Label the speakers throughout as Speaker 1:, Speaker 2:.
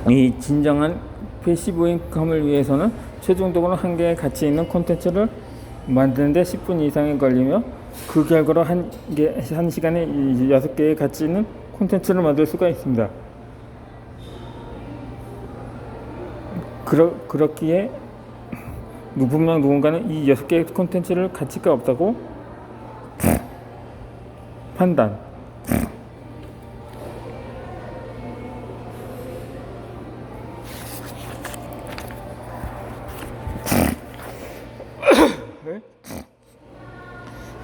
Speaker 1: 이 진정한 패시브 인컴을 위해서는 최종적으로 한 개의 가치 있는 콘텐츠를 만드는데 10분 이상이 걸리며 그 결과로 한 시간에 6개의 가치 있는 콘텐츠를 만들 수가 있습니다. 그렇기에 분명 누군가는 이 6개의 콘텐츠를 가치가 없다고 판단.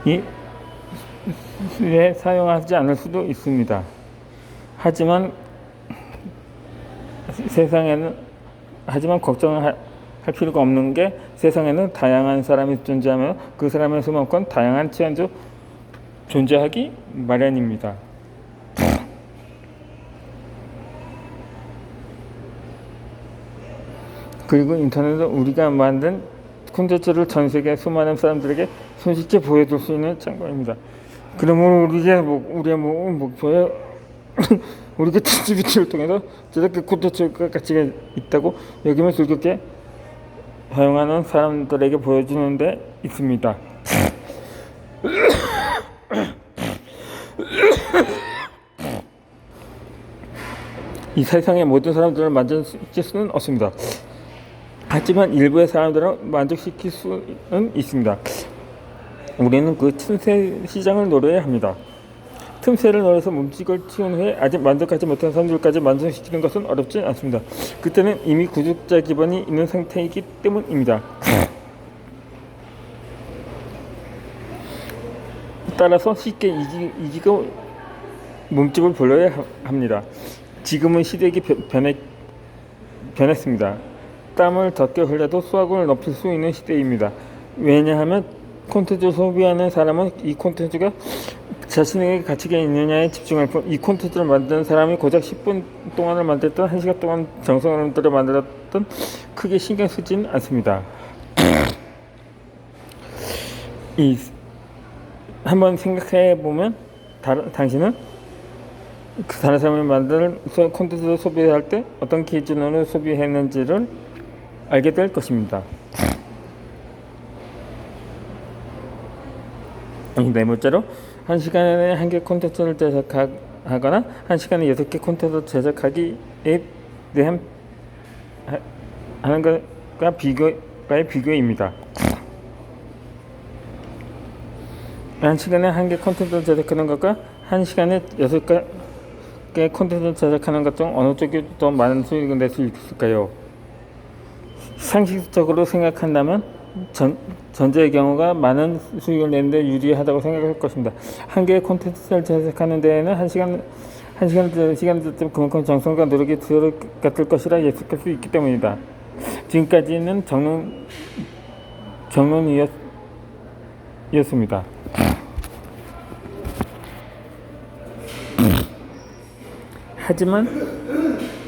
Speaker 1: 이 사용하지 않을 수도 있습니다. 하지만 걱정할 필요가 없는 게 세상에는 다양한 사람이 존재하며 그 사람의 수만큼 다양한 취향도 존재하기 마련입니다. 그리고 인터넷은 우리가 만든 콘텐츠를 전 세계 수많은 사람들에게 손쉽게 보여줄 수 있는 장관입니다. 그러므로 우리의 목표에 우리가 디스트리뷰터를 통해서 제작된 콘텐츠가 가치가 있다고 여기면 즐겁게 사용하는 사람들에게 보여주는 데 있습니다. 이 세상의 모든 사람들을 만족시킬 수는 없습니다. 하지만 일부의 사람들은 만족시킬 수는 있습니다. 우리는 그 틈새 시장을 노려야 합니다. 틈새를 노려서 몸집을 틔운 후에 아직 만족하지 못한 사람들까지 만족시키는 것은 어렵지 않습니다. 그때는 이미 구독자 기반이 있는 상태이기 때문입니다. 따라서 쉽게 이기고 몸집을 불러야 합니다. 지금은 시대가 변했습니다. 땀을 적게 흘려도 수확을 높일 수 있는 시대입니다. 왜냐하면 콘텐츠를 소비하는 사람은 이 콘텐츠가 자신에게 가치가 있느냐에 집중할 뿐, 이 콘텐츠를 만드는 사람이 고작 10분 동안을 만들었던 1시간 동안 정성을 들여 만들었던 크게 신경 쓰지는 않습니다. 한번 생각해 보면 당신은 다른 사람이 만든 콘텐츠를 소비할 때 어떤 기준으로 소비했는지를 알게 될 것입니다. 네 번째로 1시간에 1개 콘텐츠를 제작하거나 1시간에 6개 콘텐츠를 제작하기에 대한 하는 것과 비교입니다. 1시간에 1개 콘텐츠를 제작하는 것과 1시간에 6개 콘텐츠를 제작하는 것 중 어느 쪽이 더 많은 수익을 낼 수 있을까요? 상식적으로 생각한다면 전자의 경우가 많은 수익을 내는데 유리하다고 생각할 것입니다. 한 개의 콘텐츠를 제작하는 데에는 한 시간을 때문에 그만큼 정성과 노력이 들어갔을 것이라 예측할 수 있기 때문이다. 지금까지는 정론이었습니다. 하지만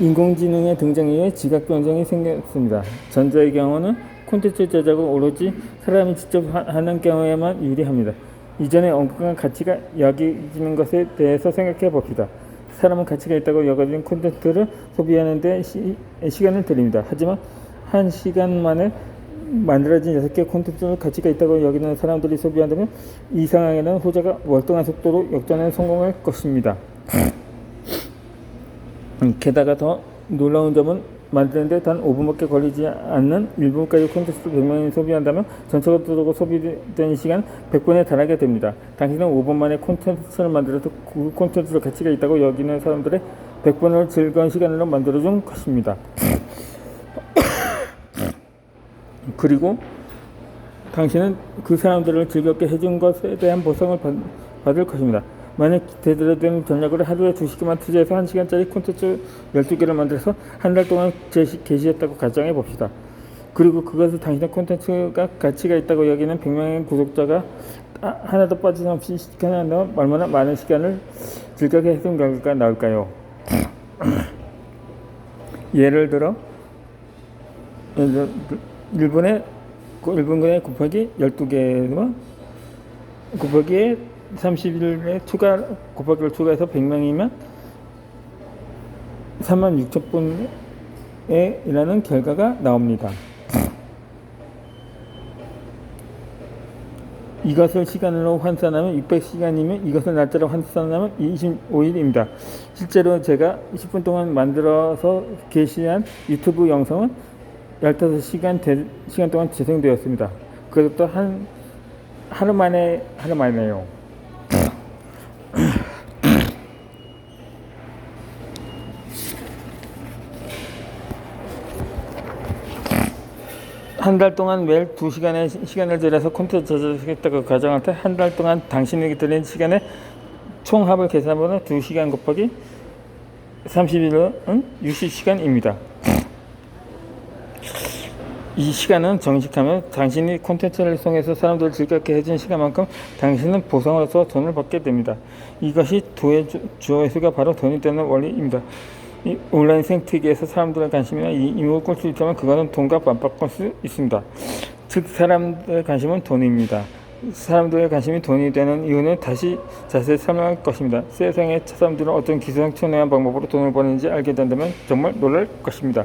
Speaker 1: 인공지능의 등장 이후에 지각 변경이 생겼습니다. 전자의 경우는 콘텐츠 제작을 오로지 사람이 직접 하는 경우에만 유리합니다. 이전에 언급한 가치가 여겨지는 것에 대해서 생각해 봅시다. 사람은 가치가 있다고 여겨진 콘텐츠를 소비하는 데 시간을 들입니다. 하지만 1시간 만에 만들어진 6개 콘텐츠를 가치가 있다고 여기는 사람들이 소비한다면 이 상황에는 후자가 월등한 속도로 역전에 성공할 것입니다. 게다가 더 놀라운 점은 만드는데 단 5분밖에 걸리지 않는 1분까지 콘텐츠를 100명이 소비한다면 전체적으로 소비된 시간 100분에 달하게 됩니다. 당신은 5분 만에 콘텐츠를 만들어서 그 콘텐츠로 가치가 있다고 여기는 사람들의 100분을 즐거운 시간으로 만들어준 것입니다. 그리고 당신은 그 사람들을 즐겁게 해준 것에 대한 보상을 받을 것입니다. 만약 제대로 된 전략으로 하루에 2시간만 투자해서 1시간짜리 콘텐츠 12개를 만들어서 한 달 동안 게시했다고 가정해 봅시다. 그리고 그것을 당신의 콘텐츠가 가치가 있다고 여기는 100명의 구독자가 하나도 빠짐없이 시간을 넣어 얼마나 많은 시간을 즐겁게 해준 결과가 나올까요? 예를 들어 1분에 곱하기 12개와 곱하기에 30일에 곱하기를 추가해서 100명이면 36,000분 이라는 결과가 나옵니다. 이것을 시간으로 환산하면 600시간이면 이것을 날짜로 환산하면 25일입니다. 실제로 제가 10분 동안 만들어서 게시한 유튜브 영상은 15시간 동안 재생되었습니다. 그것도 하루 만에요. 한 달 동안 매일 2시간의 시간을 들여서 콘텐츠 제작하겠다고 가정할 때 한 달 동안 당신에게 들린 시간의 총합을 계산하면 2시간 곱하기 31은 60시간입니다. 이 시간은 정식하면 당신이 콘텐츠를 통해서 사람들을 즐겁게 해준 시간만큼 당신은 보상으로서 돈을 받게 됩니다. 이것이 도의 주어회수가 바로 돈이 되는 원리입니다. 이 온라인 생태계에서 사람들의 관심이나 이목을 끌 수 있다면 그것은 돈과 맞바꿀 수 있습니다. 즉 사람들의 관심은 돈입니다. 사람들의 관심이 돈이 되는 이유는 다시 자세히 설명할 것입니다. 세상의 사람들은 어떤 기상천외한 방법으로 돈을 버는지 알게 된다면 정말 놀랄 것입니다.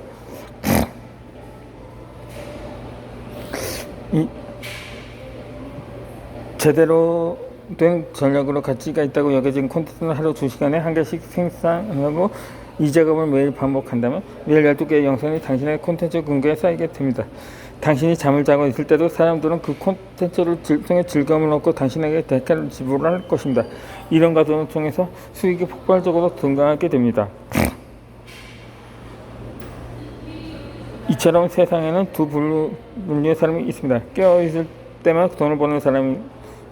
Speaker 1: 제대로 된 전략으로 가치가 있다고 여겨진 콘텐츠는 하루 2시간에 한 개씩 생산하고 이 작업을 매일 반복한다면 매일 12개의 영상이 당신의 콘텐츠 근거에 쌓이게 됩니다. 당신이 잠을 자고 있을 때도 사람들은 그 콘텐츠를 통해 즐거움을 얻고 당신에게 대가를 지불할 것입니다. 이런 과정을 통해서 수익이 폭발적으로 증가하게 됩니다. 이처럼 세상에는 두 분류의 사람이 있습니다. 깨어있을 때만 돈을 버는 사람이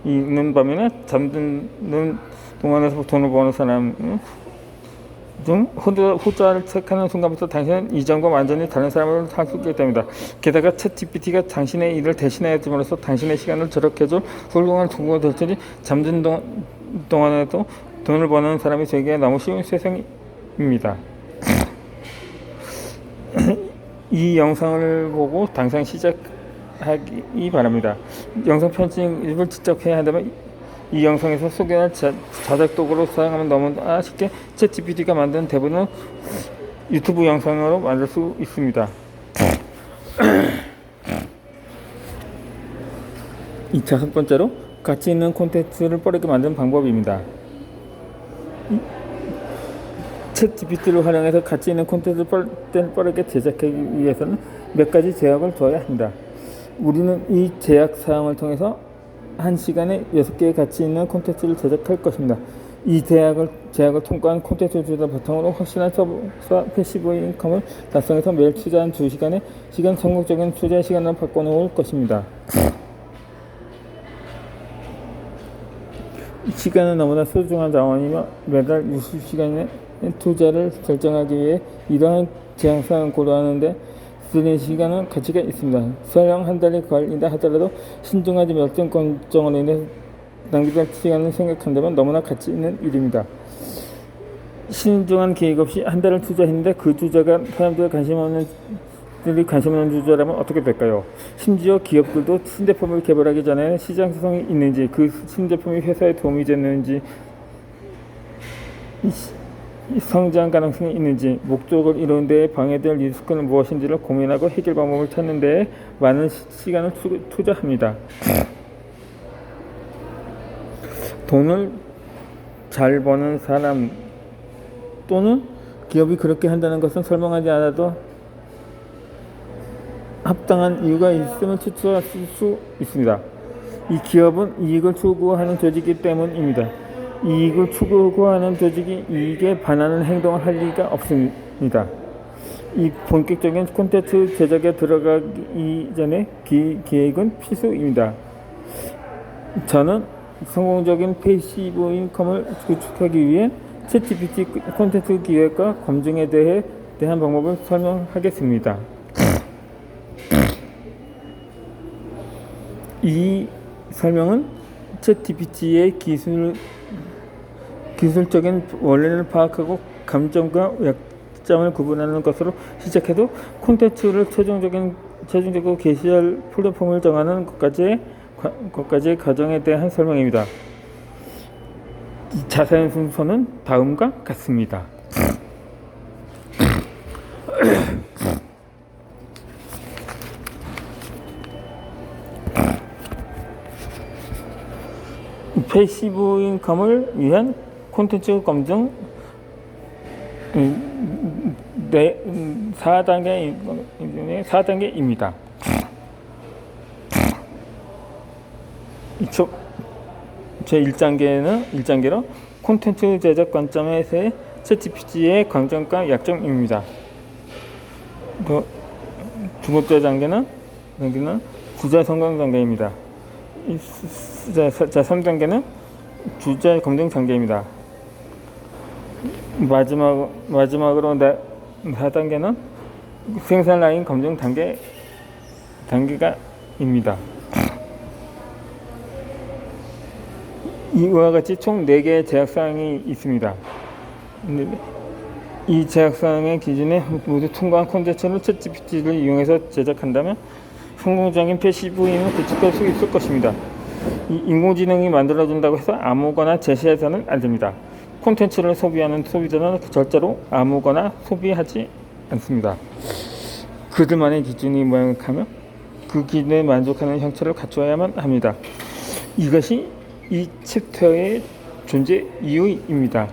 Speaker 1: 있는 반면에 잠드는 동안에서 돈을 버는 사람 중 후자를 택하는 순간부터 당신은 이전과 완전히 다른 사람을 할 수 있게 됩니다. 게다가 챗GPT가 당신의 일을 대신해 줌으로써 당신의 시간을 절약해줄 훌륭한 도구가 될 테니 잠든 동안에도 돈을 버는 사람이 되기가 너무 쉬운 세상입니다. 이 영상을 보고 당장 시작하기 바랍니다. 영상 편집을 직접 해야 한다면 이 영상에서 소개할 자작 도구로 사용하면 너무나 쉽게 챗GPT가 만든 대부분은 유튜브 영상으로 만들 수 있습니다. 이 첫 번째로 가치 있는 콘텐츠를 빠르게 만드는 방법입니다. 챗GPT를 활용해서 가치 있는 콘텐츠를 빠르게 제작하기 위해서는 몇 가지 제약을 둬야 합니다. 우리는 이 제약 사항을 통해서 1시간에 6개의 가치 있는 콘텐츠를 제작할 것입니다. 이 제약을 통과한 콘텐츠를 바탕으로 확실한 패시브 인컴을 달성해서 매일 투자한 2시간의 시간 성공적인 투자 시간을 바꿔놓을 것입니다. 시간은 너무나 소중한 자원이며 매달 60시간의 투자를 결정하기 위해 이러한 제약사항을 고려하는데 쓰는 시간은 가치가 있습니다. 설령 한 달이 걸린다 하더라도 신중하지 못된 결정으로 인해 낭비될 시간을 생각한다면 너무나 가치 있는 일입니다. 신중한 계획 없이 한 달을 투자했는데 그 투자가 사람들이 관심 없는 투자라면 어떻게 될까요? 심지어 기업들도 신제품을 개발하기 전에 시장성이 있는지 그 신제품이 회사에 도움이 됐는지 성장 가능성이 있는지 목적을 이루는 데에 방해될 리스크는 무엇인지를 고민하고 해결 방법을 찾는 데에 많은 시간을 투자합니다. 돈을 잘 버는 사람 또는 기업이 그렇게 한다는 것은 설명하지 않아도 합당한 이유가 있음을 추측할 수 있습니다. 이 기업은 이익을 추구하는 조직이기 때문입니다. 이익을 추구하는 조직이 이익에 반하는 행동을 할 리가 없습니다. 이 본격적인 콘텐츠 제작에 들어가기 전에 기획은 필수입니다. 저는 성공적인 패시브 인컴을 구축하기 위해 챗GPT 콘텐츠 기획과 검증에 대한 방법을 설명하겠습니다. 이 설명은 챗GPT의 기술적인 원리를 파악하고 감점과 약점을 구분하는 것으로 시작해도 콘텐츠를 최종적으로 게시할 플랫폼을 정하는 것까지의 과정에 대한 설명입니다. 자세한 순서는 다음과 같습니다. 패시브 인컴을 위한 콘텐츠 검증 4단계입니다. 제 1단계로 콘텐츠 제작 관점에서의 챗GPT의 강점과 약점입니다. 두 번째 단계는 주제 성공 단계입니다. 자, 3단계는 주제 검증 단계입니다. 마지막으로 4단계는 생산 라인 검증 단계가입니다. 이와 같이 총 4개의 제약사항이 있습니다. 이 제약사항의 기준에 모두 통과한 콘텐츠를 챗GPT를 이용해서 제작한다면 성공적인 패시브임을 구축할 수 있을 것입니다. 이 인공지능이 만들어준다고 해서 아무거나 제시해서는 안 됩니다. 콘텐츠를 소비하는 소비자는 절대로 아무거나 소비하지 않습니다. 그들만의 기준이 명확하며 그 기준에 만족하는 형태를 갖추어야만 합니다. 이것이 이 챕터의 존재 이유입니다.